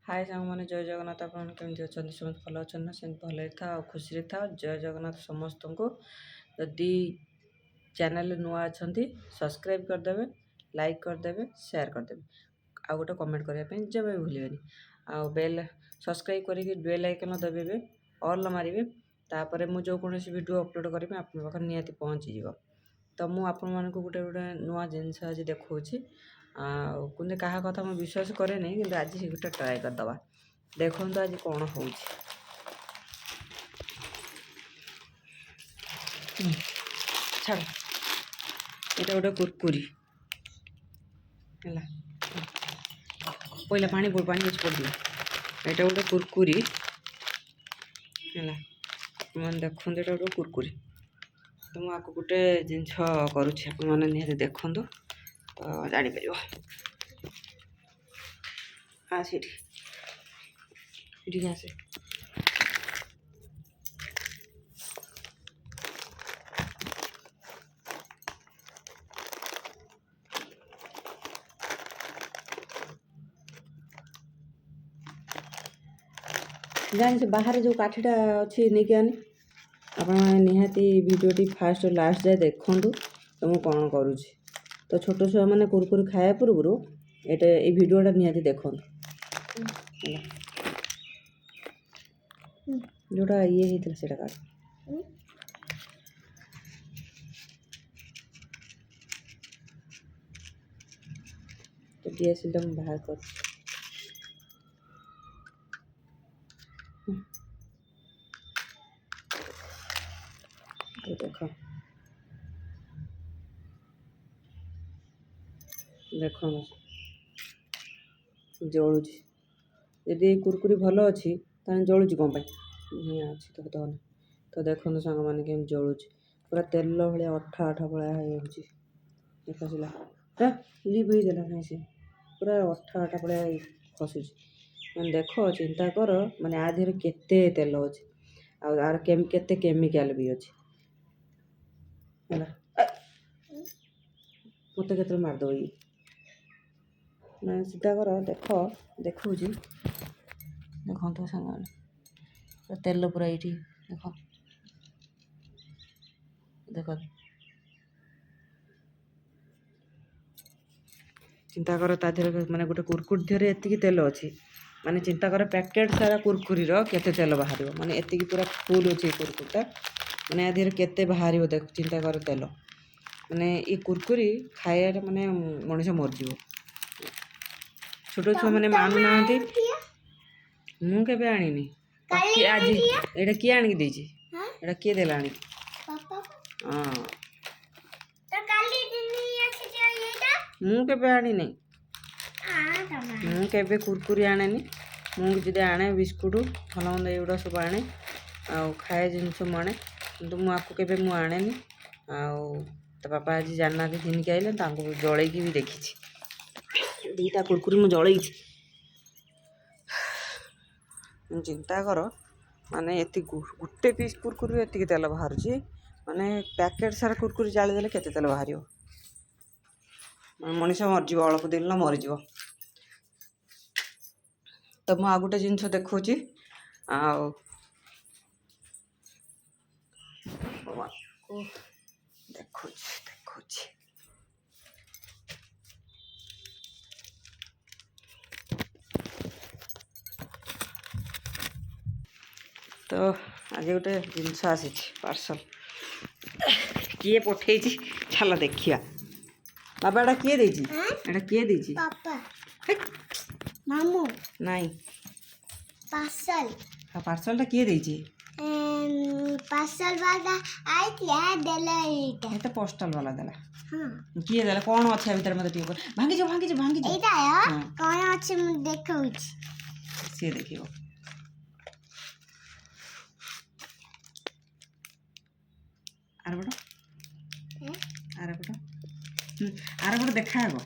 हाय सांग मैंने जय जगन्नाथ आपन केमती अच्छा समस्त भल अच्छा ना से भल था खुशी था जय जगन्नाथ समस्त को जदि चैनल नुआ अच्छा सब्सक्राइब करदे लाइक करदे शेयर करदे आ गोटे कमेंट करने जब भी भूलें आ बेल सब्सक्राइब करके बेल आइकन दबेबे ऑल मारे तापर मुझे जो कौन वीडियो अपलोड करेंगे आप निहाती पहुँची जाव तो मुझे आपण गोटे गोटे नुआ जिनस आज देखा कुंदे क्या कथा मुझे विश्वास करे नहीं कि आज से गोटे ट्राए करदे देखो तो आज कौन हो छाड़ ये गोटे कुरकुरी है पहला पानी पानी कुछ पड़ दिया यहाँ गोटे कुरकुरी है मैंने देखो ये गोटे कुरकुरी तो मुझे आपको गोटे जिनस करुँचे निहत देखु तो जापर हाँ सीठी आसे जानी से बाहर जो काठीटा अच्छी नहीं आनी आप निहाती वीडियोटी फास्ट लास्ट जाए देखूँ तो मुझे कौन करुँच तो छोट छुआ मैंने कुरकुरी खाया पूर्व ये वीडियोटा निहाती देखूँ जोटा ये होता से काट तो डीएसएल बाहर कर देख देख जलुच यदि कुरकुरी भल अच्छी जलुच कौन अच्छी तो दहन तो देखो सांग मैंने केम जलुच पूरा तेल भाया अठा अठा भाया देखा लिप होदेला कहीं से पूरा अठा अठा भाया खसुच मैंने देख चिंता कर माने आ देहरे केते तेल अच्छे आर केते केमिकल भी अच्छे मत के मारदेव ये मैं सीधा कर देख देखा देखो तो सांग तेल पूरा ये देख देख चिंता कर तादेह माने गोटे कुरकुरी देहरे एतिकी तेल अच्छी माने चिंता कर पैकेट सारा कुरकुरी केते तेल बाहर माने एतिकी पूरा फुल अच्छे कुरकुरीटा माने देहरे केते बाहर देख चिंता कर तेल माने ये कुरकुरी खाया माने मनीष मरजी छोट छुआ मैंने मानु ना मुझे आनी आज ये किए आणिक देटा किए देला आनी हाँ मुझे आनी मुझे कुरकुरी आने मुझे आने बिस्कुट भल मंद एगुड़ा सब आने खाए जिनस मुझे कि मुझे मुझे आने तो पापा आज जाना घिनिक आइले जल भी देखी दीटा कुरकुरी मुझे जल चिंता कर माने ये गोटे पीस कुरकुरी एति तेल बाहर माने पैकेट सारा कुरकुरी जालीदेले केते तेल बाहर मनीष मरजी अल्प दिन मरीज तो मुझे गोटे जिनस देखा देखु तो आज गोटे जिनस आसी पार्सल किए पठे चल देखिया बाबा एटा किए एटा किए मामू नहीं पार्सल हाँ पार्सलटा किए पार्सल वाला आई थी देला ये तो पोस्टल वाला देला हां किए देला कौन अच्छा भीतर मत टियो भांगी जो एटा हाँ कौन अच्छे मु देखौ से देखियो आर बड़ देखा आगो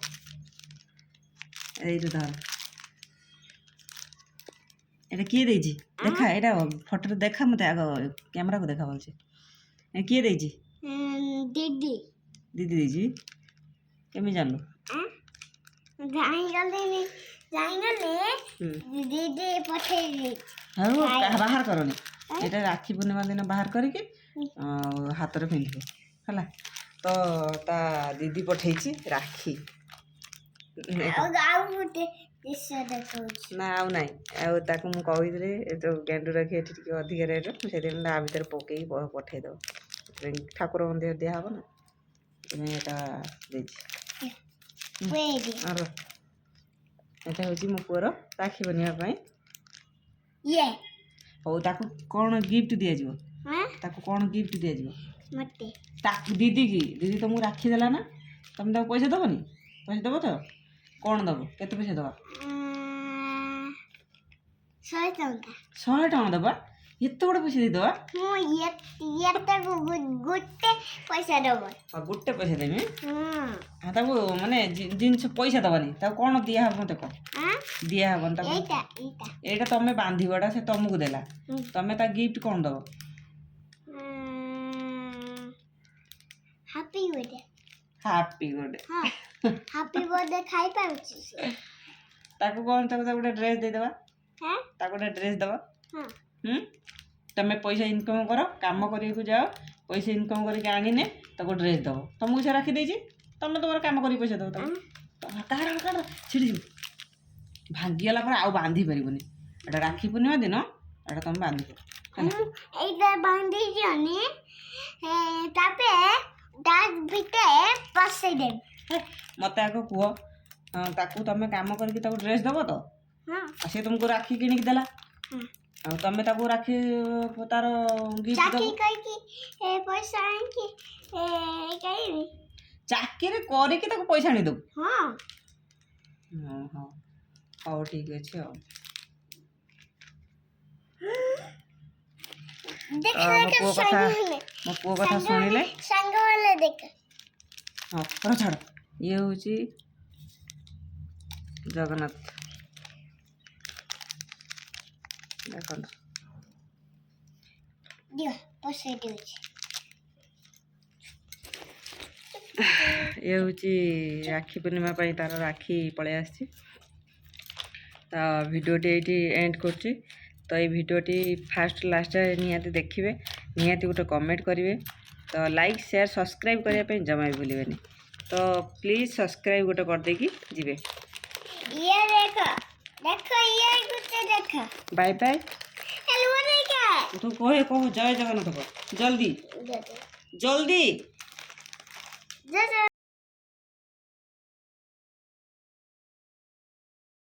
ये धर এটা কিয়ে দেইছি দেখা এটা ফটোটা দেখা মতে আগ ক্যামেরাকে দেখা বলছে কিয়ে দেইছি দিদি দিদি দেইছি কেমি জানলো জানি গলি ଜାଣିଗଲେ ଦିଦି ପଠେଇ ଦେଇଛି। ଆଉ ବାହାର କରନି, ଏଇଟା ରାକ୍ଷୀ ପୂର୍ଣ୍ଣିମା ଦିନ ବାହାର କରିକି ହାତରେ ପିନ୍ଧିବ ହେଲା। ତ ତା ଦିଦି ପଠେଇଛି ରାକ୍ଷୀ। ଆଉ ଗୋଟେ ଦୃଶ୍ୟ ଦେଖଉଛି। ନା ଆଉ ନାହିଁ, ଆଉ ତାକୁ ମୁଁ କହିଥିଲି ଏ ଯେଉଁ ଗେଣ୍ଡୁ ରାକ୍ଷୀ ଏଠି ଟିକେ ଅଧିକା ରେଟ୍, ମୁଁ ସେଥିପାଇଁ ତା ଭିତରେ ପକେଇକି ପଠେଇଦେବ। ଠାକୁରଙ୍କ ଦେହ ଦିଆହେବ ନା, ସେଥିପାଇଁ ଏଇଟା ଦେଇଛି। ଆର ଏଇଟା ହେଉଛି ମୋ ପୁଅର ରାକ୍ଷୀ ବନିବା ପାଇଁ। ହଉ ତାକୁ କ'ଣ ଗିଫ୍ଟ ଦିଆଯିବ? ତାକୁ କ'ଣ ଗିଫ୍ଟ ଦିଆଯିବ? ତାକୁ ଦିଦି ତମକୁ ରାକ୍ଷୀ ଦେଲା ନା, ତମେ ତାକୁ ପଇସା ଦେବନି? ପଇସା ଦେବ ତ? କ'ଣ ଦେବ? କେତେ ପଇସା ଦେବା? 100 ଟଙ୍କା। 100 ଟଙ୍କା ଦେବା? ଏତେ ବଡ଼ ପଇସା ଦେଇଦେବା? ଗୋଟେ ପଇସା ଦେବ। ଗୋଟେ ପଇସା ଦେବି? ତାକୁ ମାନେ ଜିନିଷ ପଇସା ଦେବାନି, ତାକୁ କ'ଣ ଦିଆହେବ ମତେ କହ? ଦିଆହେବନି ତାକୁ? ଏଇଟା ତମେ ବାନ୍ଧିବ, ଏଇଟା ସେ ତମକୁ ଦେଲା, ତମେ ତା ଗିଫ୍ଟ କ'ଣ ଦେବ? Happy birthday. Happy birthday? Happy birthday ଖାଇପାରୁଛି ତାକୁ କ'ଣ, ତାକୁ ଗୋଟେ ଡ୍ରେସ୍ ଦେଇଦେବା। ତାକୁ ଗୋଟେ ଡ୍ରେସ୍ ଦେବା। ତମେ ପଇସା ଇନକମ୍ କର, କାମ କରିବାକୁ ଯାଅ, ପଇସା ଇନକମ୍ କରିକି ଆଣିନେ ତାକୁ ଡ୍ରେସ୍ ଦେବ। ତମକୁ ସେ ରାକ୍ଷୀ ଦେଇଛି, ତମେ ତମର କାମ କରିକି ପଇସା ଦେବ ତାକୁ। କାହାର ଛିଡ଼ିଯିବ, ଭାଙ୍ଗିଗଲା ପରେ ଆଉ ବାନ୍ଧି ପାରିବନି। ଏଇଟା ରାକ୍ଷୀ ପୂର୍ଣ୍ଣିମା ଦିନ ଏଇଟା ତମେ ବାନ୍ଧିବ। এইটা বান্ধিছনি তারপরে তার ভিতরে পশাই দেন। মতে আଗ কুহ, তাକୁ ତମେ କାମ କରିକି ତାକୁ ଡ୍ରେସ୍ ଦେବ ତ? ସେ ତୁମକୁ ରାକ୍ଷୀ କିଣିକି ଦେଲା, ଆଉ ତମେ ତାକୁ ରାକ୍ଷୀ ତାର ଗିଫ୍ଟ ଦେବ। ପଇସା ଆଣିକି ଚାକିରି କରିକି ତାକୁ ପଇସା ଆଣିଦେବୁ? ହଁ। ହଉ ଠିକ୍ ଅଛି। ଆଉ ମୋ ପୁଅ କଥା ଶୁଣିଲେ ହଁ ଛାଡ଼। ଇଏ ହେଉଛି ଜଗନ୍ନାଥ, ଦେଖନ୍ତୁ। ଇଏ ହେଉଛି ରାକ୍ଷୀ ପୂର୍ଣ୍ଣିମା ପାଇଁ ତାର ରାକ୍ଷୀ ପଳେଇ ଆସିଛି। ତ ଭିଡ଼ିଓଟି ଏଇଠି ଏଣ୍ଡ କରୁଛି। ତ ଏଇ ଭିଡ଼ିଓଟି ଫାଷ୍ଟ ଲାଷ୍ଟ ନିହାତି ଦେଖିବେ, ନିହାତି ଗୋଟେ କମେଣ୍ଟ କରିବେ। ତ ଲାଇକ୍ ସେୟାର ସବସ୍କ୍ରାଇବ୍ କରିବା ପାଇଁ ଜମା ବି ଭୁଲିବେନି। ତ ପ୍ଲିଜ୍ ସବସ୍କ୍ରାଇବ୍ ଗୋଟେ କରିଦେଇକି ଯିବେ। Bye bye. ତୁ କହ ଜୟ ଜଗନ୍ନାଥ କହ, ଜଲ୍ଦି ଜଲ୍ଦି।